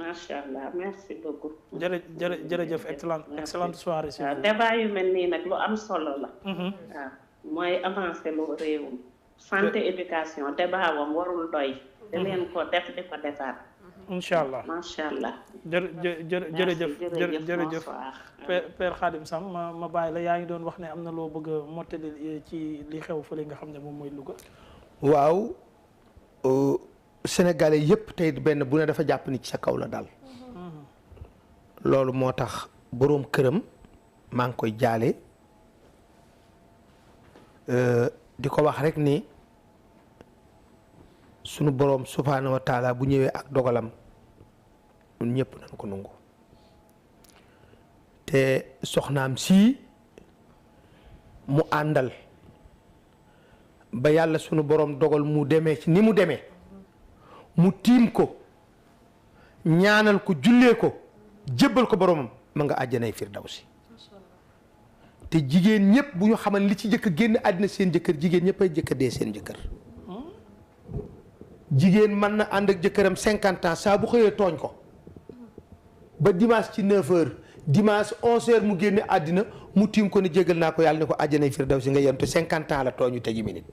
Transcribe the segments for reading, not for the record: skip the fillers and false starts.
macha allah merci beaucoup. jërëjëf excellente soirée. waaw débat yu mel nii nag lu am solo la. waaw mooy avancer lu réewum. santé éducation débat wam warul doy. di leen ko def di ko defaat. incha allah macha allah. jërëjëf Père Khadim Samb ma bàyyi la yaa ngi doon wax ne am na loo bëgg a mottali ci li xew fële nga xam ne moom mooy Louga. waaw sénégalais yëpp tey benn bu ne dafa jàpp ni ci sa kaw la daal. loolu moo tax boroom këram maa ngi koy jaale di ko wax rek ni sunu boroom subhaanahu wa taala bu ñëwee ak dogalam ñun ñëpp nañ ko nangu te soxnaam sii mu àndal ba yàlla sunu boroom dogal mu demee ci ni mu demee mu tiim ko ñaanal ko jullee ko jébbal ko boromam ma nga àjjanay firdawsi te jigéen ñëpp bu ñu xamal li ci jëkk génn àddina seen jëkkër jigéen ñëpp ay jëkk dee seen jëkkër jigéen mën na ànd ak jëkkëram 50 ans saa bu xëyee tooñ ko ba dimanche ci 9h dimanche 11h mu génne àddina mu tiim ko ni jégal naa ko yàlla ne ko àjjanay firdawsi nga yem te 50 ans la tooñu te ji minute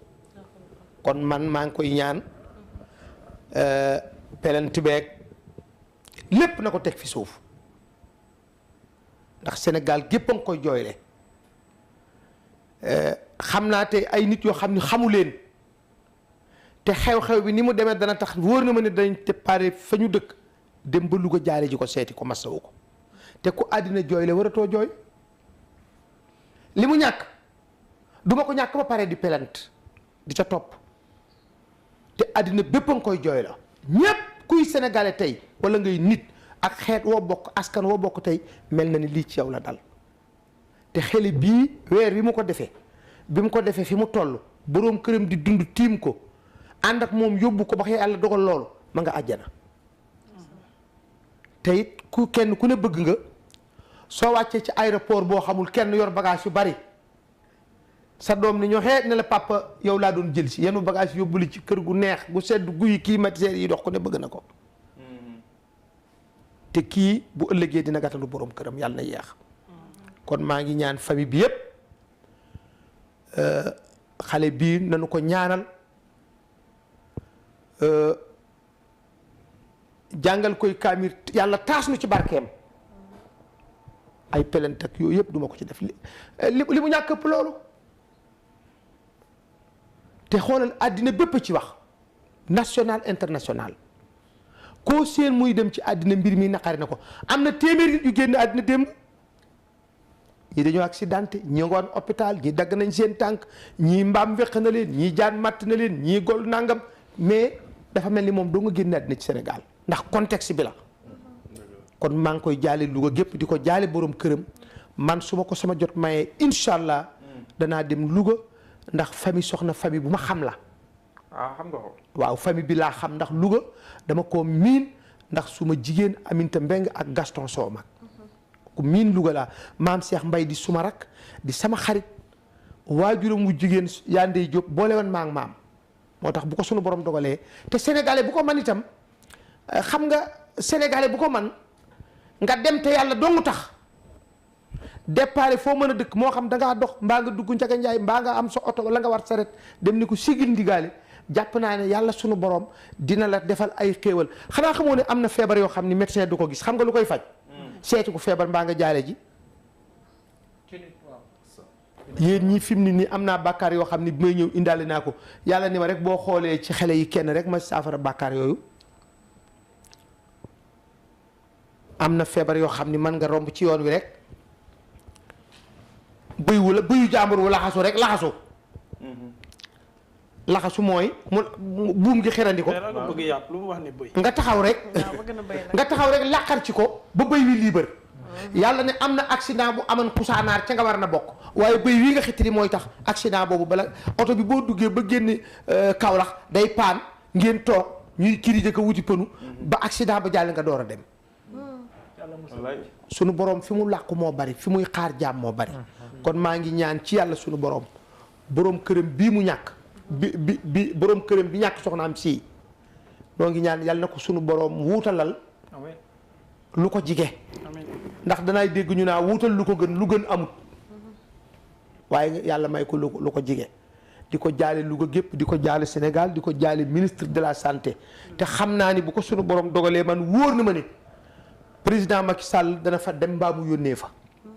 kon man maa ngi koy ñaan pelent beeg lépp na ko teg fi suuf ndax Sénégal gépp a nga koy jooyle xam naa te ay nit yoo xam ne xamu leen te xew-xew bi ni mu demee dana tax wóor na ma ne dañ te pare fa ñu dëkk dem ba Louga jaare ji ko seeti ko masawu ko te ku àddina jooyle waratoo jooy li mu ñàkk duma ko ñàkk ba pare di pelent di ca topp te àddina bépp a nga koy jooy la ñépp kuy sénégalais tey wala ngay nit ak xeet woo bokk askan woo bokk tey mel na ni lii ci yow la dal te xeli bii weer bi mu ko defee fi mu toll boroom këram di dund tiim ko ànd ak moom yóbbu ko ba xëy yàlla dogal loolu ma nga àjjana te it ku kenn ku ne bëgg nga soo wàccee ci aéroport boo xamul kenn yor bagage yu bari sa doom ni ñoo xeet ne la papa yow laa doon jël si yenu bagage yóbbu li ci kër gu neex gu sedd guyi climatiseur yi dox ko ne bëgg na ko te kii bu ëllëgee dina gàttandu boroom këram yàlla na yeex kon maa ngi ñaan famille bi yépp xale bii nañu ko ñaanal jàngal koy kaamir yàlla taas nu ci barkeem ay pelent ak yooyu yëpp duma ko ci def li mu ñàkk ëpp loolu te xoolal àddina bépp ci wax national international koo seen muy dem ci àddina mbir mi naqari na ko am na téeméeri nit yu génn àddina démb ñii dañoo accidenté ñii ngoon hôpital ñii dagg nañ seen tànk ñii mbaam weq na leen ñii jaan matt na leen ñii gol nangam mais dafa mel ni moom doo nga génn àddina ci Sénégal ndax contexte bi la kon maa ngi koy jaale Louga gépp di ko jaale borom këram man su ma ko sama jot mayee incha allah danaa dem Louga ndax famille soxna famille bu ma xam la. xam nga ko. waaw famille bi laa xam ndax Louga dama ko miin ndax suma jigéen Aminta Mbeng ak Gaston Sow mag ku miin Louga laa maam Cheikh Mbay di suma rak di sama xarit waajuram wu jigéen Yandey Diop boole woon maa ak maam moo tax bu ko sunu borom dogalee te sénégalais bu ko man itam xam nga sénégalais bu ko man nga dem te yàlla dongu tax départ foo mën a dëkk moo xam da ngaa dox mbaa nga dugg Njaga Njaay mbaa nga am sa oto wala nga war saret dem ni ko sigil ndigaale jàpp naa ne yàlla sunu borom dina la defal ay xéewal xanaa xamoo ne am na feebar yoo xam ni médecin du ko gis xam nga lu koy faj seeti ko feebar mbaa nga jaale ji yéen ñii fi mu ne nii am naa bàkkaar yoo xam ni bi may ñëw indaale naa ko yàlla ni ma rek boo xoolee ci xale yi kenn rek ma saafara bàkkaar yooyu am na feebar yoo xam ni mën nga romb ci yoon wi rek bëyu jàmbur wu laxasu rek laxasu mooy mu buum gi xirandi ko nga taxaw rek làqar ci ko ba bëy wi liibar yàlla ne am na accident bu amoon xusaanaar ca nga war na bokk waaye bëy wi nga xittali mooy tax accident boobu bala oto bi boo duggee ba génn Kaolack day paan ngeen toog ñuy kirije ko wuti pënu ba accident ba jàll nga door a dem sunu borom fi mu làqu moo bari fi muy xaar jaam moo bari kon maa ngi ñaan ci yàlla sunu borom këram bii mu ñàkk bi borom këram bi ñàkk soxnaam sii noo ngi ñaan yàlla na ko sunu borom wuutalal lu ko jige ndax danaay dégg ñu naa wuutal lu ko gën lu gën amut waaye yàlla may ko lu ko jige di ko jaale Louga gépp di ko jaale Sénégal di ko jaale ministre de la santé te xam naa ni bu ko sunu borom dogalee man wóor na ma ne président Macky Sall dana fa dem mbaa mu yónnee fa.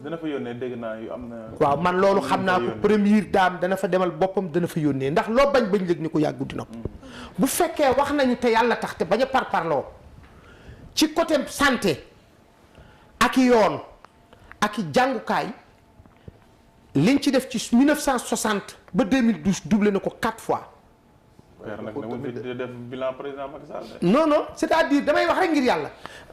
dana fa yónnee dégg naa yu am na. waaw man loolu xam naa ko première dame dana fa demal boppam dana fa yónnee ndax loo bañ léegi ni ko yàggu dina ko bu fekkee wax nañu te yàlla tax te bañ a parparloo ci côté santé ak i yoon ak i jàngukaay liñ ci def ci 1960 ba 2012 doublé na ko 4 fois. nag ne def bilan président Macky Sall. non non c'est-à-dire damay wax rek ngir yàlla.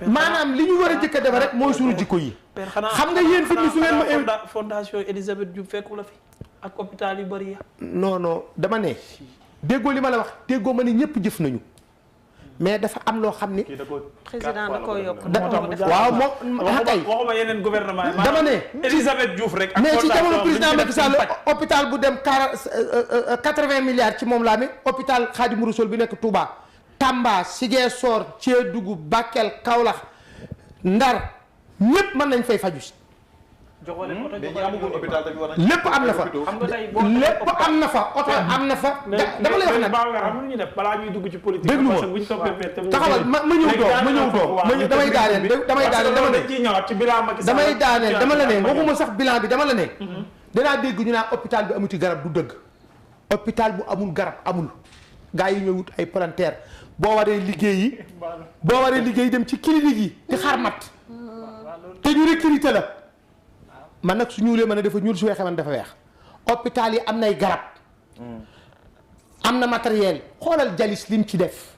maanaam li ñu war a jëkk a def rek mooy suñu jikko yi. xam nga yéen fi mu su ngeen ma. fondation Elisabeth Diouf fekku la fi ak hôpital yu bëri ya. non non dama ne déggoo li ma la wax déggoo ma ne ñëpp jëf nañu mais dafa am loo xam ni. président da koo yokk waaw moom kay waxuma yeneen gouvernement yi. dama ne Elisabeth Diouf rek. ak mais ci jamono président Macky Sall hôpital bu dem 80 milliards ci moom laa ne hôpital Khadimou Rassoul bi nekk Touba Tamba Ziguinchor Kédougou Bakel Kaolack Ndar ñëpp mën nañ fay faju si. lépp am na fa lépp am na fa oto am na fa. dama lay wax nag xam lu ñu def balaa ñuy dugg ci politique. déglu ma taxawal ma ñëw toog damay daaneel dama ne damay daaneel dama la ne waxuma sax bilan bi dama la ne. danaa dégg ñu naan hôpital bi amuti garab du dëgg. hôpital bu amul garab amul gars yi ñooy wut ay volontaire boo waree liggéey dem ci clinique yi di xaar mat te ñu recruter la. man nag su ñuulee man a dafa ñuul su weexee man dafa weex hôpital yi am nay garab am na matériel xoolal jalis lim ci def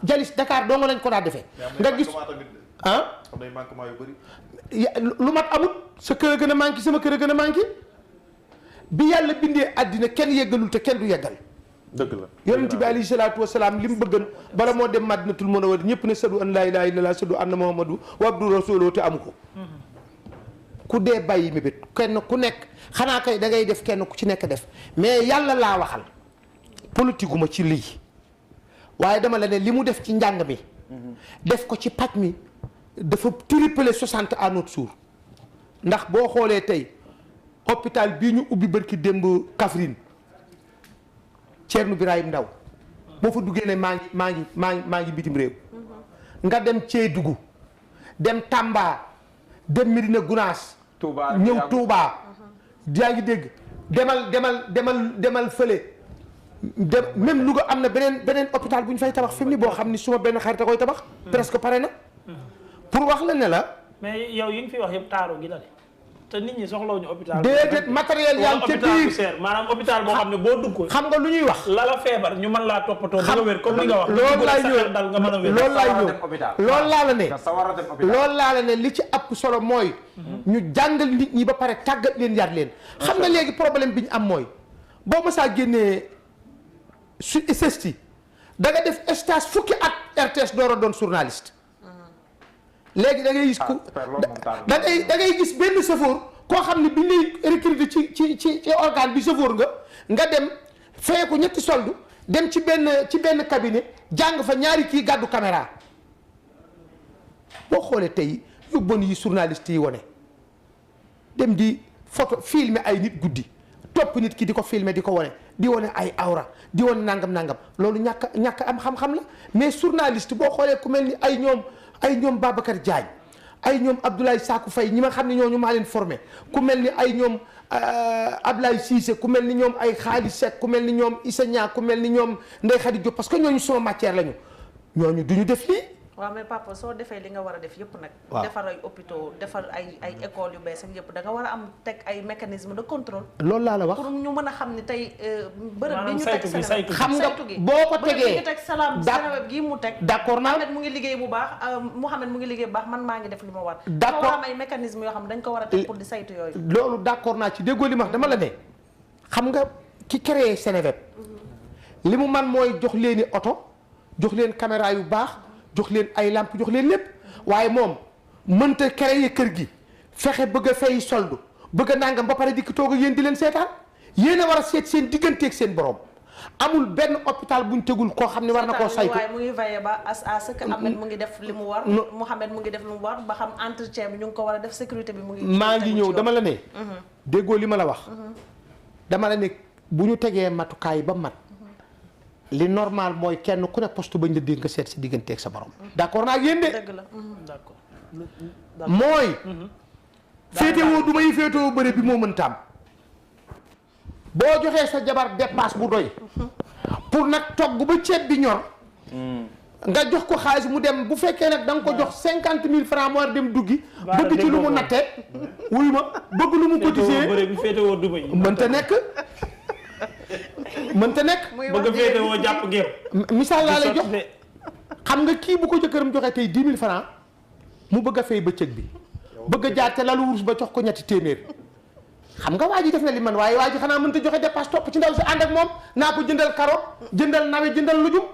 jalis Dakar doo nga lañ ko daa defee nga gis lu mat amut sa kër a gën a manqué sama kër a gën a manqué bi yàlla bindee àddina kenn yeggalul te kenn du yeggal dëgg la yonent bi alayhi salaatu wasalaam li mu bëggan bala moo dem madinatul munawwara ñëpp ne sadu an laa ilaaha illallaah sadu anna muhammadu wa abdu rasuluhu te amu ko ku dee bàyyi mébét kenn ku nekk xanaa kay da ngay def kenn ku ci nekk def mais yàlla laa waxal politique ma ci lii waaye dama la ne li mu def ci njàng mi def ko ci paj mi dafa triplé 60 à notre jour ndax boo xoolee tey hôpital bii ñu ubbi bërki démb Kaffrine Thierno Birahim Ndaw boo fa duggee ne maa ngi bitim réew nga dem Kédougou dem Tamba dem Médina Gounass ñëw Touba yaa ngi dégg demal fële même Louga am na beneen hôpital bu ñu fay tabax fi mu ni boo xam ni suma benn xarit a koy tabax presque pare na pour wax la ne la mais yow yi nga fi wax yëpp taaru gi la de te nit ñi soxlawuñu hôpital déedéet matériel yaa ngi ca biir maanaam hôpital boo xam ne boo dugg xam nga lu ñuy wax la feebar ñu mën laa toppatoo ba nga wér comme ni nga wax loolu laay ñëw dal nga mën a wér loolu laa la ne li ci ëpp solo mooy ñu jàngal nit ñi ba pare tàggat leen yar leen xam nga léegi problème bi ñu am mooy boo mësaa génnee su SST da nga def stage fukki at RTS door a doon journaliste léegi da ngay gis ku da ngay gis benn chauffeur koo xam ne bi ñuy recruter ci organe bi chauffeur nga dem feye ko ñetti soldu dem ci benn cabinet jàng fa ñaari kii gàddu caméra boo xoolee tey yu bon yi journaliste yi wone dem di photo filmer ay nit guddi topp nit ki di ko filmer di ko wone di wone ay awra di wone nangam loolu ñàkk am xam-xam la mais journaliste boo xoolee ku mel ni ay ñoom Babacar Diagne ay ñoom Abdoulaye Sakou Faye ñi ma xam ne ñooñu maa leen formé ku mel ni ay ñoom Ablaye Cissé ku mel ni ñoom ay Khalis Seck ku mel ni ñoom Issa Niang ku mel ni ñoom Ndeye Khady Diop parce que ñooñu sama matière lañu ñooñu duñu def lii. waaw mais papa soo defee li nga war a def yëpp nag. waaw defar ay hôpitaux defar ay écoles yu bees ak yëpp da nga war a am teg ay mécanisme de contrôle. loolu laa la wax pour ñu mën a xam ni tey. bërëb bi ñu teg saytu xam nga boo ko tegee bërëb bi ñu teg Seneweb gii mu teg. d'accord naa Mouhamed mu ngi liggéey bu baax Mouhamed mu ngi liggéey bu baax man maa ngi def li ma war. d'accord dafa war a am ay mécanisme yoo xam dañ ko war a teg pour di saytu yooyu. loolu d'accord naa ci déggoo li ma wax dama la ne xam nga ki créé Seneweb li mu man mooy jox leen i oto jox leen caméra yu baax jox leen ay lampe jox leen lépp waaye moom mënta créer kër gi fexe bëgg a fay soldu bëgg a nangam ba pare dikk toog ak yéen di leen seetaan yéen a war a seet seen digganteeg seen borom amul benn hôpital buñ tegul koo xam ne war na koo saytu. waaye mu ngi veillé ba à ce que Ahmed mu ngi def li mu war. Mouhamed mu ngi def li mu war ba xam entretien bi ñu ngi ko war a def sécurité bi mu ngi. maa ngi ñëw dama la ne. déggoo li ma la wax. dama la ne bu ñu tegee matukaay ba mat. li normal mooy kenn ku ne poste bañ la dégg nga seet si digganteeg sa borom. d'accord naa ak yéen de. dëgg la d'accord. mooy. féetewoo du may féetewoo bëre bi moo mën taam. boo joxee sa jabar dépasse bu doy. pour nag togg ba ceeb bi ñor. nga jox ko xaalis mu dem bu fekkee nag da nga ko jox 50 000 francs mu war dem duggi. bëgg ci lu mu natte. wuyu ma bëgg lu mu cotiser bëre bi féetewoo du may. mënta nekk. mënta nekk. bëgg a féetewoo jàpp géew. misaal laa lay jox xam nga kii bu ko jëkkëram joxee tey 10 000 francs mu bëgg a fay bëccëg bi. bëgg a jaar te lalu wurus ba jox ko ñetti téeméer. xam nga waa ji def na li man waaye waa ji xanaa mënta joxe dépasse topp ci ndaw si ànd ak moom naa ko jëndal carotte jëndal nawe jëndal lujum.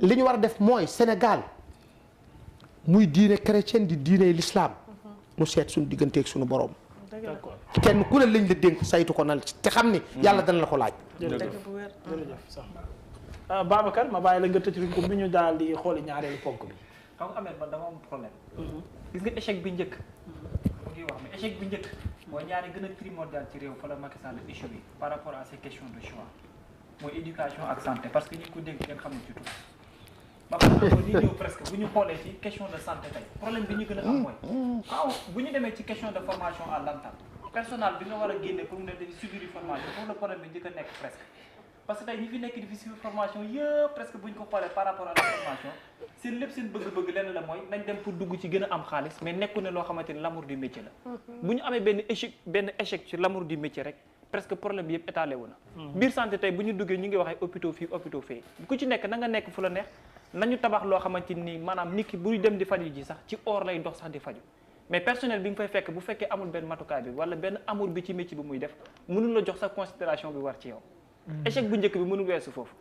li ñu war a def mooy Sénégal muy diine chrétienne di diine l'islam mu seet suñu digganteeg suñu borom. kenn ku ne lañ la dénk saytu ko nal te xam ni yàlla dana la ko laaj. jërëjëf sax Babacar ma bàyyi la nga tëj ko bi ñu daal di xooli ñaareelu ponk bi. xam nga Ahmed man dama am problème. gis nga échec bi njëkk. mu ngi wax mais échec bi njëkk. mooy ñaari gën a primordial ci réew fa la Macky Sall échoué par rapport à ces questions de choix mooy éducation ak santé parce que ñi ko dégg kenn xam ne ci tout. ba pare ñu ñëw presque bu ñu xoolee ci question de santé tey problème bi ñu gën a am mooy bu ñu demee ci question de formation à l'entame personnel bi nga war a génne pour mu ne dañuy subir formation foofu la problème bi njëkk a nekk presque parce que tey ñi fi nekk di fi subir formation yëpp presque bu ñu ko xoolee par rapport à la formation seen lépp seen bëgg-bëgg lenn la mooy nañ dem pour dugg ci gën a am xaalis mais nekku ne loo xamante ni l'amour du métier la bu ñu amee benn échec ci l'amour du métier rek presque problème bi yëpp étalé wu na biir santé tey bu ñu duggee ñu ngi wax ay hôpitaux fii hôpitaux fee ku ci nekk na nga nekk fu la neex nañu tabax loo xamante ni maanaam nit ki buy dem di faju ji sax ci or lay dox sax di faju mais personnel bi nga fay fekk bu fekkee amul benn matukaay bi wala benn amour bi ci métier bi muy def mënul la jox sa considération bi war ci yow échec bu njëkk bi mënul weesu foofu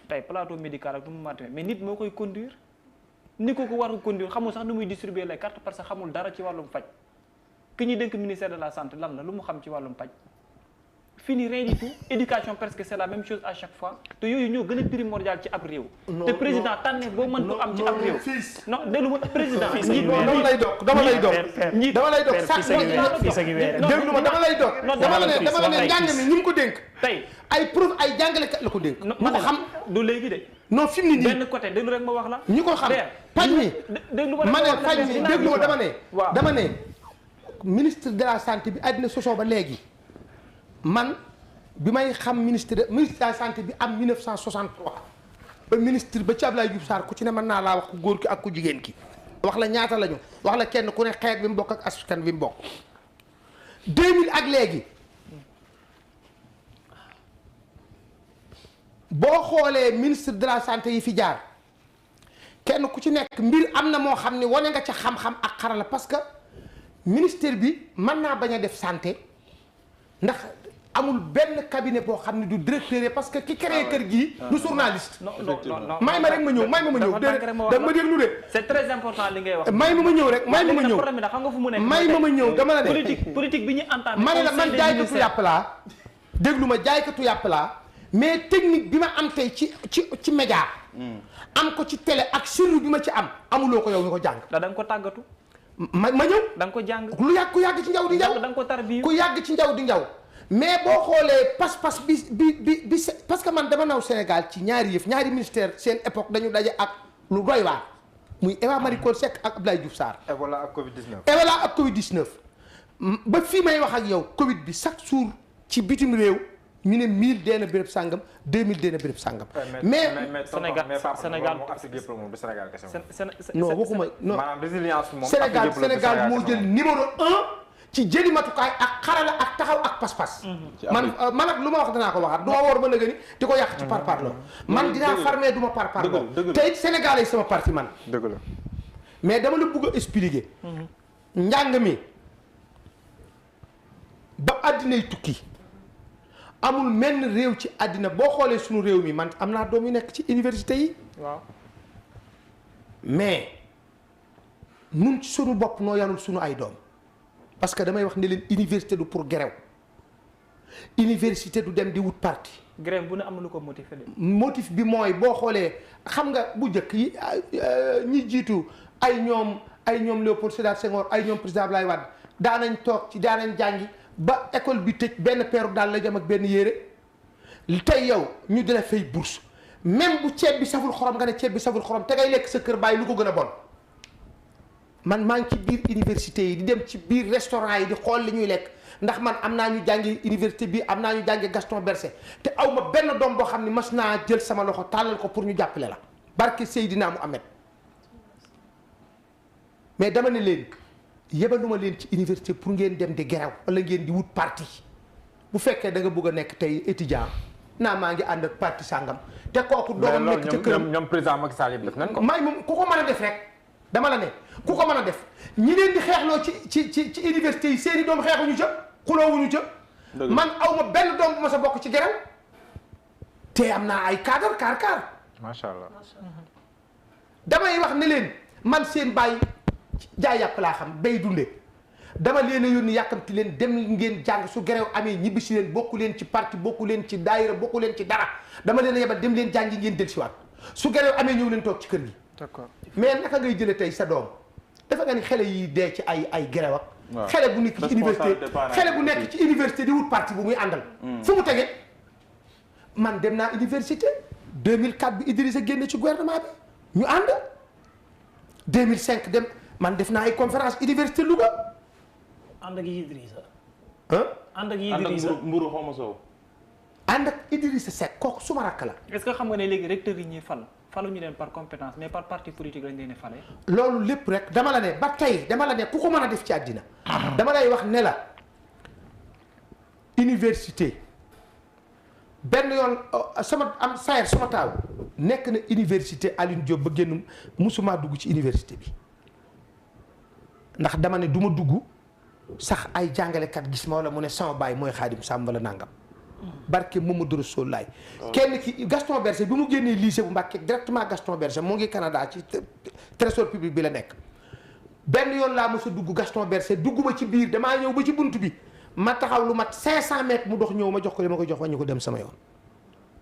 tey plateau médical ak nu mu mante mais nit moo koy conduire ni ko war a conduire xamul sax nu muy distribuer les cartes parce que xamul dara ci wàllum faj ki ñuy dénk ministère de la santé lan la lu mu xam ci wàllum faj fini rien du tout éducation presque c'est la même chose à chaque fois te yooyu ñoo gën a primordial ci ab réew te président tànne boo mën ko am ci ab réew non déglu ma président dama lay dog dama lay dog sax déglu ma dama lay dog dama la ne njàng mi ñi mu ko dénk tey ay preuve ay jàngalekat la ko dénk ñu ko xam du léegi de non fi mu ne nii benn côté déglu rek ma wax la ñi ko xam paj mi déglu ma ne paj mi déglu ma dama ne ministre de la santé bi àddina sosoo ba léegi man bi may xam ministre de la santé bi am 1963 ba ministre ba ci Abdoulaye Diouf Sarr ku ci ne mën naa laa wax ku góor ki ak ku jigéen ki wax la ñaata lañu wax la kenn ku ne xeet bi mu bokk ak askan bi mu bokk 2000 ak léegi boo xoolee ministre de la santé yi fi jaar kenn ku ci nekk mbir am na moo xam ne wane nga ca xam-xam ak xarala parce que ministère bi mën naa bañ a def santé ndax amul benn cabinet boo xam ne du directeur parce que ki créé kër gii du journaliste. non may ma rek ma ñëw da ma déglu de. c'est très important li ngay wax. may ma ñëw rek may ma ñëw problème bi xam nga fu mu nekk. may ma ñëw dama la ne politique bi ñu entamé. ma ne la man jaaykatu yàpp laa déglu ma jaaykatu yàpp laa mais technique bi ma am tey ci média am ko ci télé ak sirru bi ma ci am amuloo ko yow ñu ko jàng. da nga ko tàggatu. ma ñëw. da nga ko jàng. ku yàgg ci njaw di njaw. da nga ko tarbiyu. ku yàgg ci njaw di njaw. mais boo xoolee pas-pas bi parce que man dama naw Sénégal ci ñaari yëf ñaari ministère seen époque dañu daje ak lu doy waar muy Eva Marie Coll Seck ak Abdoulaye Diouf Sarr. Ebola ak Covid-19. Ebola ak Covid-19 ba fii may wax ak yow Covid bi chaque jour ci bitim réew ñu ne 1000 dee na béréb sàngam 2000 dee na béréb sàngam. mais Sénégal non waxuma non maanaam résilience moom Sénégal moo jël numéro 1. ci jëli matukaay ak xarala ak taxaw ak pas-pas. man ak lu ma wax danaa ko waxaat du ma woor ba nëgë ni di ko yàq ci parparloo man dinaa farmee du ma parparloo te it Sénégal yi sama parti man. dëgg la mais dama la bëgg a expliquer. njàng mi ba àddinay tukki amul menn réew ci àddina boo xoolee suñu réew mi man am naa doom yu nekk ci université yi. waaw mais nun ci sunu bopp noo yarul sunu ay doom. parce que damay wax ne leen université du pour gerew université du dem di wut parti. grève bu ne am na lu ko motivé de. motif bi mooy boo xoolee xam nga bu njëkk yi ñi jiitu ay ñoom Léopold Sédar Senghor ay ñoom président Abdoulaye Wade daanañ toog ci daanañ jàngi ba école bi tëj benn peeru daal la jëm ak benn yére tey yow ñu dina fay bourse même bu ceeb bi saful xorom nga ne ceeb bi saful xorom te ngay lekk sa kër bàyyi lu ko gën a bon. man maa ngi ci biir université yi di dem ci biir restaurant yi di xool li ñuy lekk ndax man am naa ñu jàngi université bi am naa ñu jàngi Gaston Berger te aw ma benn doom boo xam ne mas naa jël sama loxo tàllal ko pour ñu jàppale la barke Seydina Muhammad mais dama ne leen yebaluma leen ci université pour ngeen dem di gerew wala ngeen di wut parti bu fekkee da nga bëgg a nekk tey étudiant naa maa ngi ànd ak parti sàngam te kooku doomam nekk ca këram ñoom président Macky Sall yëpp def nañ ko. may moom ku ko mën a def rek dama la ne ku ko mën a def ñi leen di xeexloo ci université yi seeni doom xeexuñu ca xuloowuñu ca man aw ma benn doom bu ma sa bokk ci gerew te am naa ay cadre kaar macha allah. damay wax ne leen man seen bàyyi jaay yàpp laa xam bay dunde dama leen a yónni yàkkamti leen dem ngeen jàng su gerew amee ñibbi si leen bokku leen ci parti bokku leen ci daayira bokku leen ci dara dama leen a yebal dem leen jàngi ngeen del siwaat su gerew amee ñëw leen toog ci kër gi. d'accord mais naka ngay jëlee tey sa doom dafa nga ni xale yi dee ci ay gerew ak xale bu nekk ci université xale bu nekk ci université di wut parti bu muy àndal fu mu tege man dem naa université 2004 bi Idrissa génne ci gouvernement bi ñu ànd 2005 dem man def naa ay conférence université Louga ànd ak Idrissa ah ànd ak Idrissa mburu xaw ma soow ànd ak Idrissa Seck kooku suma rakk la est-ce que xam nga ne léegi recteur yi ñuy faluñu leen par compétence mais par parti politique lañ leen di fale. loolu lépp rek dama la ne ba tey dama la ne ku ko mën a def ci àddina dama lay wax ne la université benn yoon sama am sayer sama taaw nekk na université Alioune Diop ba génn musuma dugg ci université bi ndax dama ne du ma dugg sax ay jàngalekat gis ma wala mu ne sama baay mooy Xaadim Samb wala nangam barke Mamadou Rasulullaay kenn ki Gaston Berger bi mu génnee lycée bu Mbàkke directement Gaston Berger mu ngi Canada ci trésor public bi la nekk benn yoon laa mos a dugg Gaston Berger dugguma ci biir damaa ñëw ba ci bunt bi ma taxaw lu mat 500 mètres mu dox ñëw ma jox ko li ma ko jox wañu ko dem sama yoon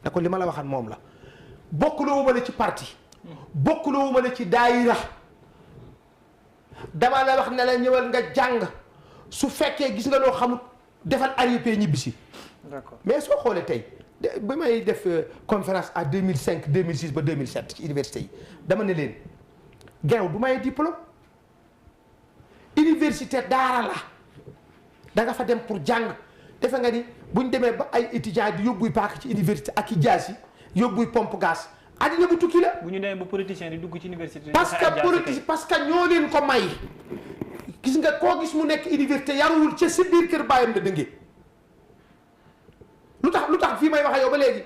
da ko li ma la waxan moom la bokkuloo ma la ci parti bokkuloo ma la ci daayira dama la wax ne la ñëwal nga jàng su fekkee gis nga loo xamut defal ARIP ñibbisi d'accord mais soo xoolee tey ba may def conférence à 2005 2006 ba 2007 ci université yi dama ne leen gerew du may diplôme université daara la da nga fa dem pour jàng defe nga ni buñ demee ba ay étudiants di yóbbuy paak ci université ak i jaas yi yóbbuy pompe gaz addina bu tukki la. bu ñu demee ba politicien di dugg ci université. parce que ñoo leen ko may gis nga koo gis mu nekk université yaruwul ca si biir kër baayam la dëngee lu tax fii may wax yow ba léegi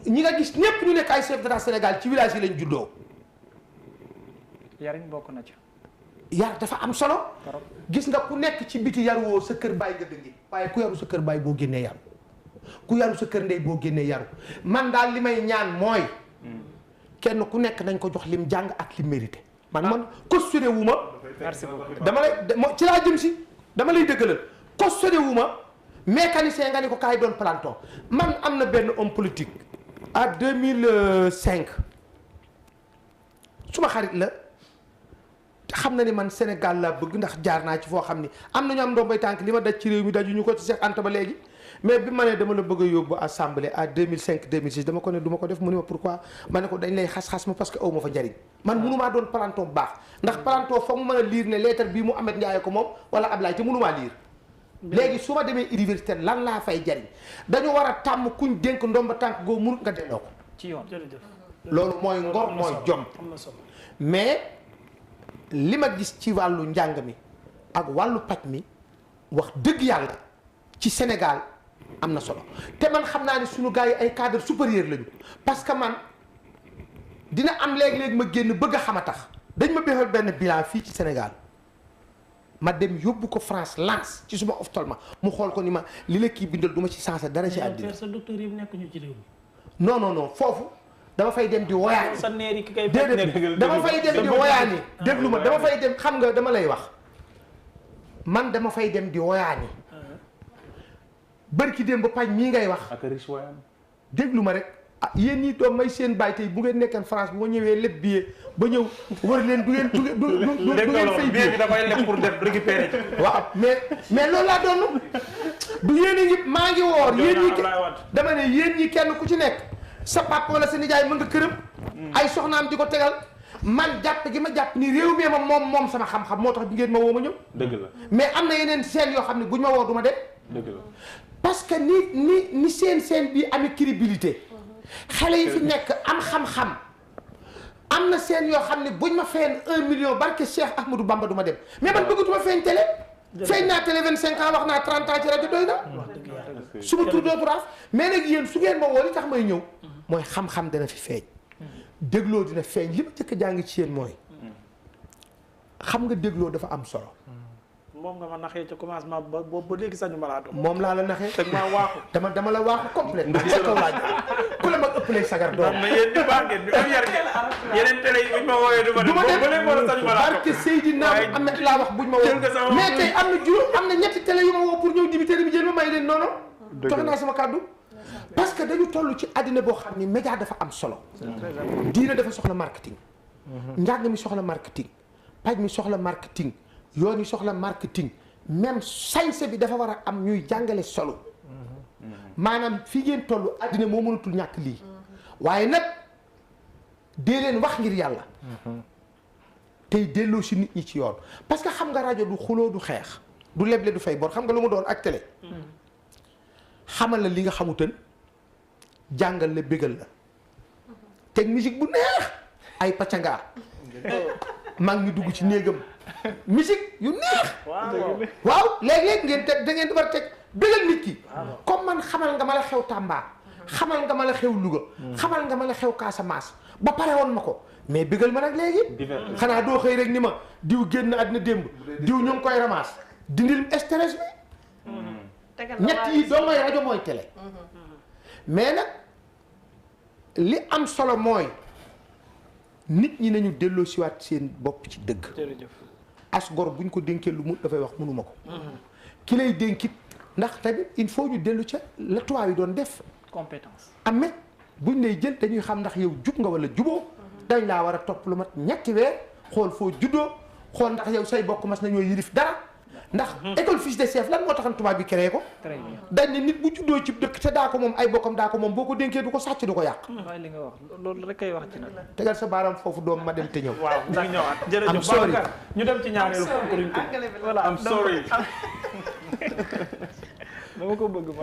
ñi nga gis ñépp ñu nekk ay chef d'état Sénégal ci village yi lañ juddoo. yariñ bokk na ci. yar dafa am solo. gis nga ku nekk ci biti yaruwoo sa kër baay nga dëngee waaye ku yaru sa kër baay boo génnee yaru ku yaru sa kër ndey boo génnee yaru man daal li may ñaan mooy kenn ku nekk nañ ko jox lim jàng ak lim mérité. man cautionné wu ma. merci beaucoup dama lay ci laa jëm si dama lay dëggalal cautionné wu ma mécanicien nga ni ko kaay doon planton man am na benn homme politique à 2005 suma xarit la xam na ni man Sénégal laa bëgg ndax jaar naa ci foo xam ni am na ñu am ndombay tànk li ma daj ci réew mi daju ñu ko ci Cheikh Anta ba léegi mais bi ma ne dama la bëgg a yóbbu assemblée à 2005 2006 dama ko ne du ma ko def mu ne ma pourquoi ma ne ko dañ lay xas-xas ma parce que aw ma fa njariñ man mënumaa doon planton bu baax ndax planton fa mu mën a lire ne lettre bii mu Amet Ndiaye ko moom wala Ablaye te mënumaa lire léegi su ma demee université lan laa fay jariñ dañu war a tàmm kuñ dénk ndomba tànk goo mënut nga delloo ko ci yoon loolu mooy ngor mooy jom mais li ma gis ci wàllu njàng mi ak wàllu paj mi wax dëgg yàlla ci Sénégal am na solo te man xam naa ne suñu gars yi ay cadre supérieur lañu parce que man dina am léegi-léegi ma génn bëgg a xam a tax dañ ma béxal benn bilan fii ci Sénégal ma dem yóbbu ko France Lens ci suma ophtalma mu xool ko ni ma li la kii bindal du ma ci sensé dara ci àddina sa docteur yi nekk ñu ci réew mi non foofu dama fay dem di woyaani sa neer yi ki kay déedéet dama fay dem di woyaani déglu ma dama fay dem xam nga dama lay wax man dama fay dem di woyaani bërki démb ba pañ mii ngay wax ak riche waayam. déglu ma rek ah yéen ñi doom may seen baay tey bu ngeen nekkee France bu ma ñëwee lépp billet ba ñëw wër leen du ngeen du ngeen fay billet bi da koy leb pour def récupérer ci. waaw mais loolu laa doon du yéen a ngi maa ngi woor yéen ñi dama ne yéen ñi kenn ku ci nekk sa papa wala sa nijaay mën nga këram ay soxnaam di ko tegal man jàpp gi ma jàpp ni réew mi ma moom sama xam-xam moo tax bi ngeen ma woo ma ñëw dëgg la mais am na yeneen seen yoo xam ne buñ ma woo du ma dem dëgg la. parce que ni seen bi amee crédibilité xale yi fi nekk am xam-xam am na seen yoo xam ne buñ ma feen 1 million barke Cheikh Ahmadou Bamba du ma dem mais man bëggatuma feeñ télé feeñ naa télé 25 ans wax naa 30 ans ci rajo doy na su ma tur dootu raaf mais nag yéen su ngeen ma woo li tax may ñëw mooy xam-xam dana fi feeñ dégloo dina feeñ li ma jëkk jàng ci yéen mooy xam nga dégloo dafa am solo moom nga ma naxee ca commencement ba ba léegi sañu malaatu moom laa la naxee teg maa waaxu dama la waaxu complète ndax sa kaw laa ku la mag ëpp lay sagar doom mais yéen ñu baax ngeen ñu am yar ngeen yeneen télé yi buñ ma wooyee du ma dem ba léegi moo la sañu ma laa barke Seydina Ahmed laa wax buñ ma woo mais tey am na juróom am na ñetti télé yu ma woo pour ñëw dibiteri bi jël ma may leen noonu joxe naa sama kàddu parce que dañu toll ci àddina boo xam ni média dafa am solo diina dafa soxla marketing njàng mi soxla marketing paj mi soxla marketing yoon yi soxla marketing même sañse bi dafa war a am ñuy jàngale solo maanaam fi ngeen toll àddina moo mënatul ñàkk lii waaye nag dee leen wax ngir yàlla tey delloo si nit ñi ci yoon parce que xam nga rajo du xuloo du xeex du leble du fay bor xam nga lu mu doon ak télé xamal la li nga xamutan jàngal la bégal la teg musique bu neex ay pacanga mag mi dugg ci néegam musique yu neex waaw léeg-léeg ngeen teg da ngeen di war a teg bégal nit ki comme man xamal nga ma la xew Tamba xamal nga ma la xew Louga xamal nga ma la xew Casamance ba pare woon ma ko mais bégal ma nag léegi xanaa doo xëy rek ni ma diw génn àddina démb diw ñu ngi koy ramasse dindil stress bi ñett yi doo mooy rajo mooy télé mais nag li am solo mooy nit ñi nañu delloo siwaat seen bopp ci dëgg as gor buñ ko dénkee lu mu dafay wax mënuma ko ki lay dénkit ndax tamit il faut ñu dellu ca la tubaab yi doon def compétence amet buñ lay jël dañuy xam ndax yow jub nga wala juboo dañ laa war a topp lu mat ñetti weer xool foo juddoo xool ndax yow say bokk mas nañoo yilif dara ndax école fils de chef lan moo taxan tubaab bi créé ko dañ ne nit bu juddoo ci dëkk te daa ko moom ay bokkam daa ko moom boo ko dénkee du ko sàcc du ko yàq waaye li nga wax loolu rek kay wax ci nag tegal sa baaraam foofu doom ma dem te ñëw waaw ñu ñëwaat jërëjëf Babacar ñu dem ci ñaareelu voilà I'm sorry. dama ko bëgg man